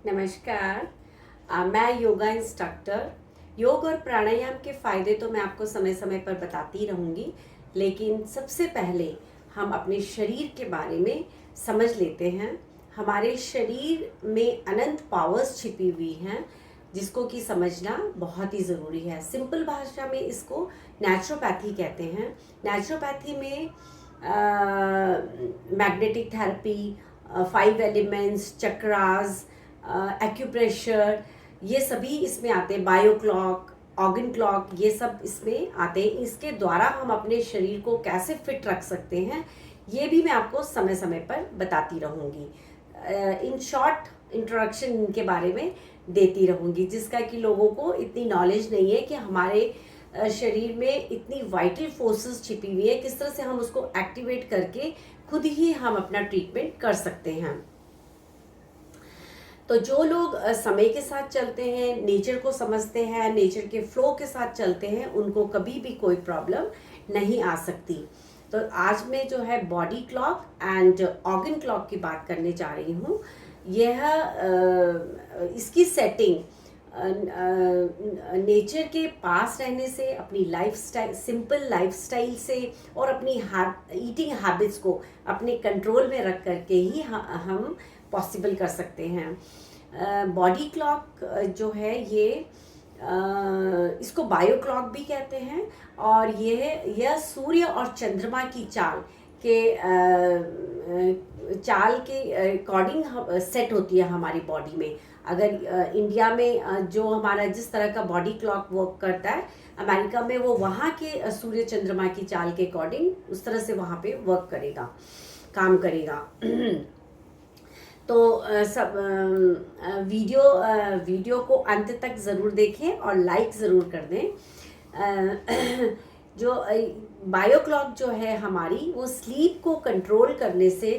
नमस्कार। मैं yoga instructor. योग और प्राणायाम के फ़ायदे तो मैं आपको समय समय पर बताती रहूँगी, लेकिन सबसे पहले हम अपने शरीर के बारे में समझ लेते हैं। हमारे शरीर में अनंत पावर्स छिपी हुई हैं, जिसको कि समझना बहुत ही ज़रूरी है। सिंपल भाषा में इसको नेचुरोपैथी कहते हैं। नेचुरोपैथी में magnetic therapy, 5 elements, chakras, acupressure, ये सभी इसमें आते हैं। बायो क्लॉक, ऑर्गन क्लॉक, ये सब इसमें आते हैं। इसके द्वारा हम अपने शरीर को कैसे फिट रख सकते हैं, ये भी मैं आपको समय समय पर बताती रहूँगी। इन शॉर्ट इंट्रोडक्शन इनके बारे में देती रहूँगी, जिसका कि लोगों को इतनी नॉलेज नहीं है कि हमारे शरीर में इतनी वाइटल फोर्सेस छिपी हुई है, किस तरह से हम उसको एक्टिवेट करके खुद ही हम अपना ट्रीटमेंट कर सकते हैं। तो जो लोग समय के साथ चलते हैं, नेचर को समझते हैं, नेचर के फ्लो के साथ चलते हैं, उनको कभी भी कोई प्रॉब्लम नहीं आ सकती। तो आज मैं जो है body clock and organ clock की बात करने जा रही हूँ। यह इसकी सेटिंग नेचर के पास रहने से, अपनी लाइफस्टाइल, सिंपल लाइफस्टाइल से और अपनी ईटिंग हैबिट्स को अपने कंट्रोल में रख करके ही हम पॉसिबल कर सकते हैं। बॉडी क्लॉक जो है ये इसको बायो क्लॉक भी कहते हैं, और यह सूर्य और चंद्रमा की चाल के अकॉर्डिंग सेट होती है हमारी बॉडी में। अगर इंडिया में जो हमारा जिस तरह का बॉडी क्लॉक वर्क करता है, अमेरिका में वो वहाँ के सूर्य चंद्रमा की चाल के अकॉर्डिंग उस तरह से वहाँ पे वर्क करेगा, काम करेगा। तो सब वीडियो को अंत तक ज़रूर देखें और लाइक ज़रूर कर दें। जो बायो क्लॉक जो है हमारी, वो स्लीप को कंट्रोल करने से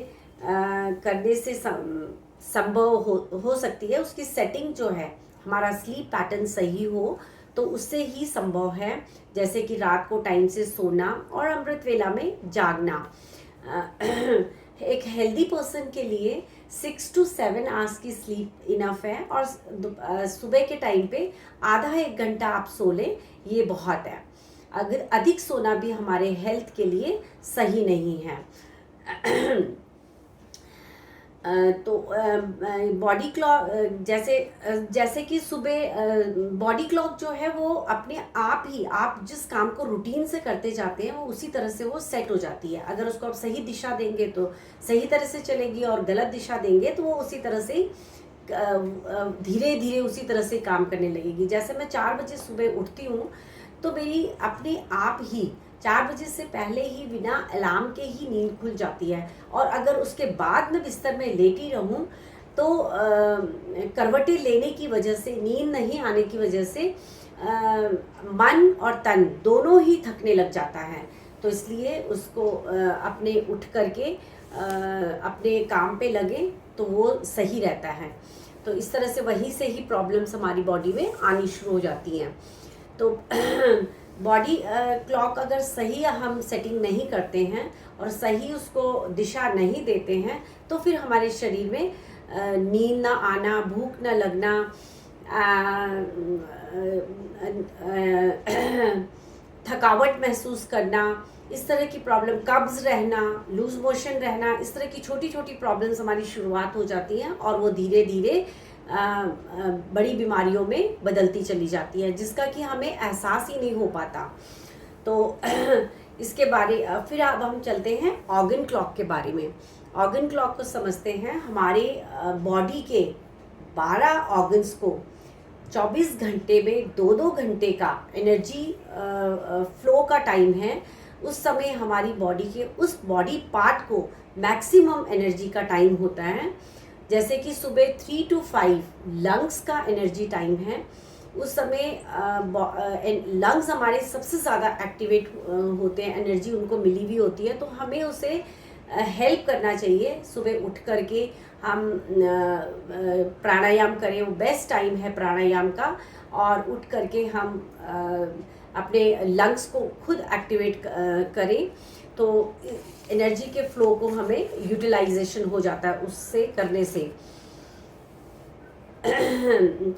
संभव हो सकती है। उसकी सेटिंग जो है, हमारा स्लीप पैटर्न सही हो तो उससे ही संभव है। जैसे कि रात को टाइम से सोना और अमृत वेला में जागना। एक हेल्दी पर्सन के लिए 6 to 7 आवर्स की स्लीप इनफ है, और सुबह के टाइम पे आधा 1 घंटा आप सो लें, ये बहुत है। अगर अधिक सोना भी हमारे हेल्थ के लिए सही नहीं है। तो बॉडी क्लॉक जैसे कि सुबह बॉडी क्लॉक जो है वो अपने आप ही, आप जिस काम को रूटीन से करते जाते हैं वो उसी तरह से वो सेट हो जाती है। अगर उसको आप सही दिशा देंगे तो सही तरह से चलेगी, और गलत दिशा देंगे तो वो उसी तरह से धीरे धीरे उसी तरह से काम करने लगेगी। जैसे मैं 4 बजे सुबह उठती हूँ, तो मेरी अपने आप ही 4 बजे से पहले ही बिना अलार्म के ही नींद खुल जाती है। और अगर उसके बाद मैं बिस्तर में लेटी रहूं तो करवटें लेने की वजह से, नींद नहीं आने की वजह से मन और तन दोनों ही थकने लग जाता है। तो इसलिए उसको अपने उठ करके अपने काम पे लगे तो वो सही रहता है। तो इस तरह से वहीं से ही प्रॉब्लम्स हमारी बॉडी में आनी शुरू हो जाती हैं। तो बॉडी क्लॉक अगर सही हम सेटिंग नहीं करते हैं और सही उसको दिशा नहीं देते हैं, तो फिर हमारे शरीर में नींद ना आना, भूख ना लगना, थकावट महसूस करना, इस तरह की प्रॉब्लम, कब्ज रहना, लूज मोशन रहना, इस तरह की छोटी छोटी प्रॉब्लम्स हमारी शुरुआत हो जाती हैं, और वो धीरे धीरे बड़ी बीमारियों में बदलती चली जाती है, जिसका कि हमें एहसास ही नहीं हो पाता। तो इसके बारे फिर अब हम चलते हैं ऑर्गन क्लॉक के बारे में। ऑर्गन क्लॉक को समझते हैं। हमारे बॉडी के 12 ऑर्गन्स को 24 घंटे में 2-2 घंटे का एनर्जी फ्लो का टाइम है। उस समय हमारी बॉडी के उस बॉडी पार्ट को मैक्सिमम एनर्जी का टाइम होता है। जैसे कि सुबह 3 to 5 लंग्स का एनर्जी टाइम है। उस समय लंग्स हमारे सबसे ज़्यादा एक्टिवेट होते हैं, एनर्जी उनको मिली हुई होती है। तो हमें उसे हेल्प करना चाहिए। सुबह उठ करके हम प्राणायाम करें, वो बेस्ट टाइम है प्राणायाम का। और उठ करके हम अपने लंग्स को खुद एक्टिवेट करें, तो एनर्जी के फ्लो को हमें यूटिलाइजेशन हो जाता है उससे करने से।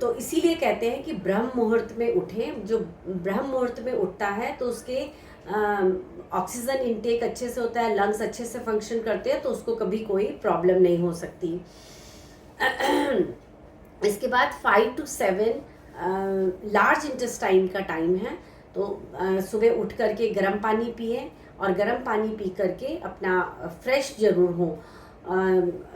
तो इसीलिए कहते हैं कि ब्रह्म मुहूर्त में उठें। जो ब्रह्म मुहूर्त में उठता है तो उसके ऑक्सीजन इनटेक अच्छे से होता है, लंग्स अच्छे से फंक्शन करते हैं, तो उसको कभी कोई प्रॉब्लम नहीं हो सकती। इसके बाद 5 to 7 लार्ज इंटेस्टाइन का टाइम है। तो सुबह उठ करके गर्म पानी पिए और गर्म पानी पी करके अपना फ्रेश ज़रूर हो,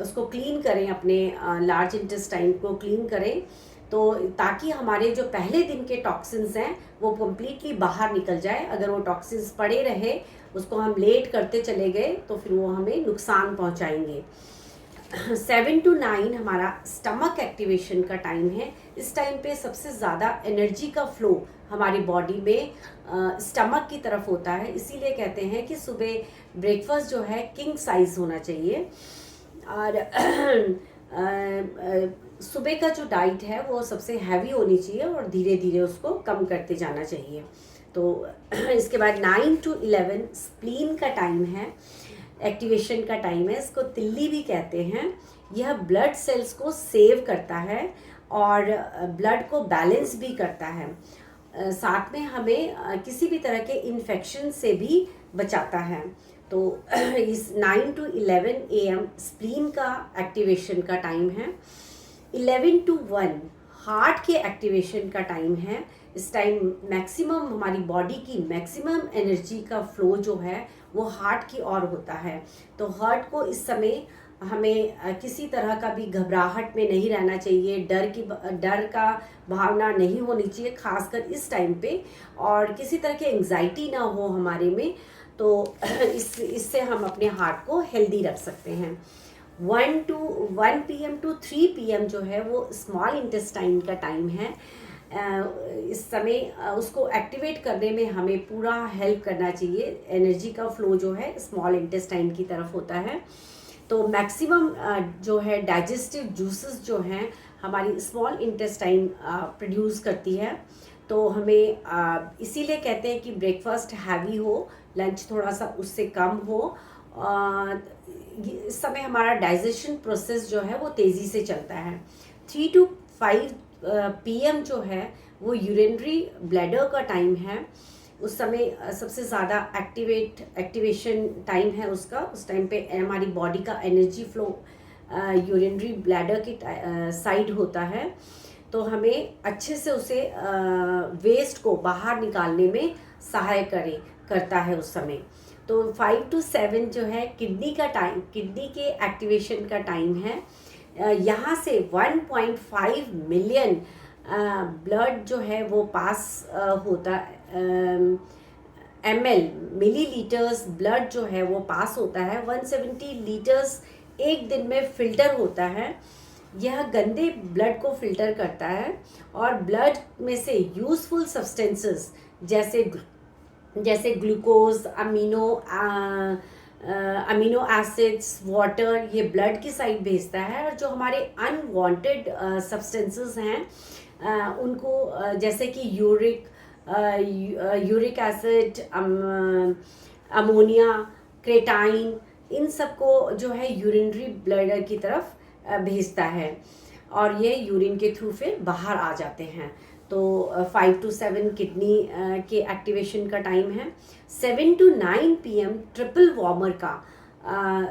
उसको क्लीन करें, अपने लार्ज इंटेस्टाइन को क्लीन करें, तो ताकि हमारे जो पहले दिन के टॉक्सिन्स हैं वो कम्प्लीटली बाहर निकल जाए। अगर वो टॉक्सिन्स पड़े रहे, उसको हम लेट करते चले गए, तो फिर वो हमें नुकसान पहुंचाएंगे। 7 to 9 हमारा स्टमक एक्टिवेशन का टाइम है। इस टाइम पे सबसे ज़्यादा एनर्जी का फ्लो हमारी बॉडी में स्टमक की तरफ होता है। इसीलिए कहते हैं कि सुबह ब्रेकफास्ट जो है किंग साइज होना चाहिए। और सुबह का जो डाइट है वो सबसे हैवी होनी चाहिए और धीरे धीरे उसको कम करते जाना चाहिए। तो इसके बाद 9 to 11 स्प्लीन का टाइम है, एक्टिवेशन का टाइम है। इसको तिल्ली भी कहते हैं। यह ब्लड सेल्स को सेव करता है और ब्लड को बैलेंस भी करता है। साथ में हमें किसी भी तरह के इन्फेक्शन से भी बचाता है। तो इस 9 to 11 AM स्प्लीन का एक्टिवेशन का टाइम है। 11 to 1 हार्ट के एक्टिवेशन का टाइम है। इस टाइम मैक्सिमम हमारी बॉडी की मैक्सिमम एनर्जी का फ्लो जो है वो हार्ट की ओर होता है। तो हार्ट को इस समय हमें किसी तरह का भी घबराहट में नहीं रहना चाहिए, डर का भावना नहीं होनी चाहिए, खासकर इस टाइम पे, और किसी तरह की एंग्जाइटी ना हो हमारे में। तो इससे हम अपने हार्ट को हेल्दी रख सकते हैं। 1 PM to 3 PM जो है वो स्मॉल इंटेस्टाइन का टाइम है। इस समय उसको एक्टिवेट करने में हमें पूरा हेल्प करना चाहिए। एनर्जी का फ्लो जो है स्मॉल इंटेस्टाइन की तरफ होता है। तो मैक्सिमम जो है डाइजेस्टिव जूसेस जो हैं हमारी स्मॉल इंटेस्टाइन प्रोड्यूस करती है। तो हमें इसीलिए कहते हैं कि ब्रेकफास्ट हैवी हो, लंच थोड़ा सा उससे कम हो। इस समय हमारा डाइजेशन प्रोसेस जो है वो तेज़ी से चलता है। 3 to 5 PM जो है वो यूरिनरी ब्लैडर का टाइम है। उस समय सबसे ज़्यादा एक्टिवेशन टाइम है उसका। उस टाइम पे हमारी बॉडी का एनर्जी फ्लो यूरिनरी ब्लैडर की साइड होता है। तो हमें अच्छे से उसे वेस्ट को बाहर निकालने में सहाय करता है उस समय। तो 5 to 7 जो है किडनी का टाइम, किडनी के एक्टिवेशन का टाइम है। यहाँ से 1.5 मिलियन ब्लड जो है वो पास होता मिलीलीटर्स ब्लड जो है वो पास होता है। 170 लीटर्स एक दिन में फिल्टर होता है। यह गंदे ब्लड को फिल्टर करता है और ब्लड में से यूज़फुल सब्सटेंसेस जैसे ग्लूकोज, अमीनो एसिड्स, वाटर, ये ब्लड की साइड भेजता है। और जो हमारे अनवांटेड सब्सटेंसेस हैं उनको जैसे कि यूरिक एसिड, अमोनिया, क्रेटाइन, इन सबको जो है यूरिनरी ब्लडर की तरफ भेजता है और ये यूरिन के थ्रू फिर बाहर आ जाते हैं। तो 5 to 7 किडनी के एक्टिवेशन का टाइम है। 7 to 9 PM ट्रिपल वार्मर का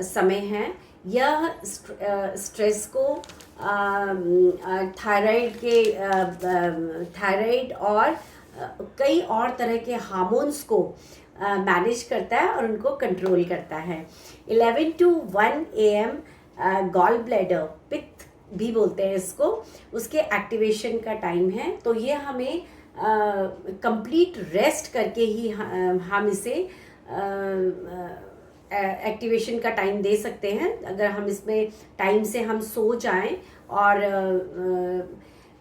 समय है। यह स्ट्रेस को, थायराइड और कई और तरह के हार्मोन्स को मैनेज करता है और उनको कंट्रोल करता है। 11 to 1 AM गॉल ब्लैडर, पित्त भी बोलते हैं इसको, उसके एक्टिवेशन का टाइम है। तो ये हमें कंप्लीट रेस्ट करके ही हम इसे एक्टिवेशन का टाइम दे सकते हैं। अगर हम इसमें टाइम से हम सो जाएं और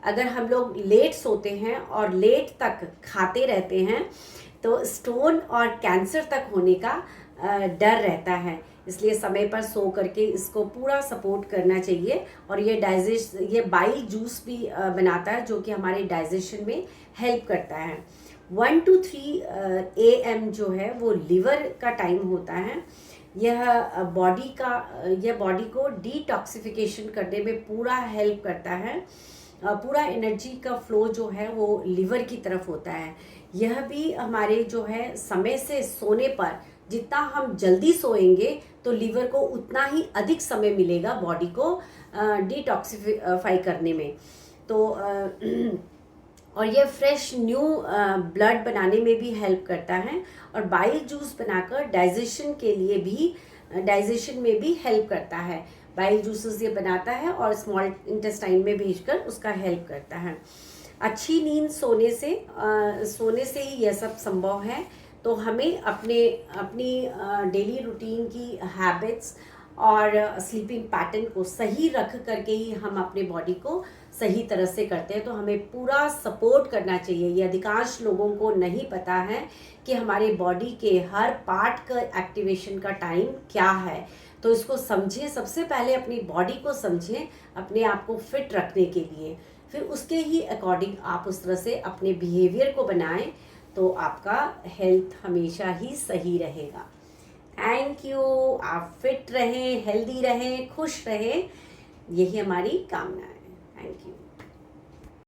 अगर हम लोग लेट सोते हैं और लेट तक खाते रहते हैं तो स्टोन और कैंसर तक होने का डर रहता है। इसलिए समय पर सो करके इसको पूरा सपोर्ट करना चाहिए। और ये बाइल जूस भी बनाता है जो कि हमारे डाइजेशन में हेल्प करता है। 1 to 3 AM जो है वो लिवर का टाइम होता है। यह बॉडी को डिटॉक्सिफिकेशन करने में पूरा हेल्प करता है पूरा एनर्जी का फ्लो जो है वो लिवर की तरफ होता है। यह भी हमारे जो है समय से सोने पर, जितना हम जल्दी सोएंगे तो लिवर को उतना ही अधिक समय मिलेगा बॉडी को डिटॉक्सिफाई करने में। तो और ये फ्रेश न्यू ब्लड बनाने में भी हेल्प करता है, और बाइल जूस बनाकर डाइजेशन में भी हेल्प करता है। बाइल जूसेस ये बनाता है और स्मॉल इंटेस्टाइन में भेजकर उसका हेल्प करता है। अच्छी नींद सोने से ही यह सब संभव है। तो हमें अपनी डेली रूटीन की हैबिट्स और स्लीपिंग पैटर्न को सही रख करके ही हम अपने बॉडी को सही तरह से करते हैं। तो हमें पूरा सपोर्ट करना चाहिए। ये अधिकांश लोगों को नहीं पता है कि हमारे बॉडी के हर पार्ट का एक्टिवेशन का टाइम क्या है। तो इसको समझें, सबसे पहले अपनी बॉडी को समझें, अपने आप को फिट रखने के लिए, फिर उसके ही अकॉर्डिंग आप उस तरह से अपने बिहेवियर को बनाएं, तो आपका हेल्थ हमेशा ही सही रहेगा। Thank you. आप फिट रहें, हेल्दी रहें, खुश रहें, यही हमारी कामना है। Thank you.